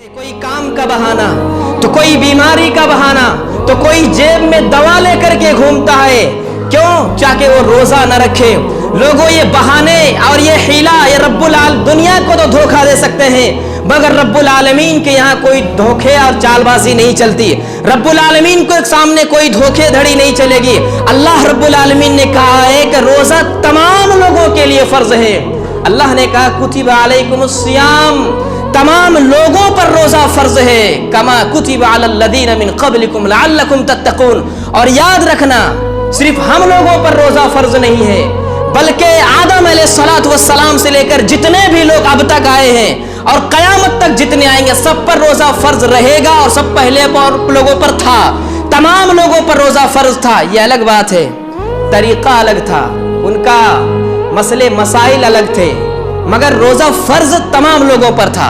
कोई काम का बहाना, तो कोई बीमारी का बहाना, तो कोई जेब में दवा लेकर के घूमता है। क्यों? चाहे वो रोजा न रखे। लोगों ये बहाने और ये हीला, ये रब्बुल आलमीन दुनिया को तो धोखा दे सकते हैं, मगर रब्बुल आलमीन के यहाँ कोई धोखे और चालबाजी नहीं चलती। रब्बुल आलमीन को सामने कोई धोखेधड़ी नहीं चलेगी। अल्लाह रब्बुल आलमीन ने कहा है कि रोजा तमाम लोगों के लिए फर्ज है। अल्लाह ने कहा कुतिबा अलैकुमुस सियाम, तमाम लोगों पर रोजा फर्ज है, कमा कुतिबा अलल लदीना मिन क़ब्लिकुम लअल्लकुम तत्तक़ून। और याद रखना, सिर्फ हम लोगों पर रोजा फर्ज नहीं है, बल्कि आदम अलैहिस्सलातु वस्सलाम से लेकर जितने भी लोग अब तक आए हैं और कयामत तक जितने आएंगे, सब पर रोजा फर्ज रहेगा। और सब पहले लोगों पर था, तमाम लोगों पर रोजा फर्ज था। यह अलग बात है, तरीका अलग था, उनका मसले मसाइल अलग थे, मगर रोजा फर्ज तमाम लोगों पर था।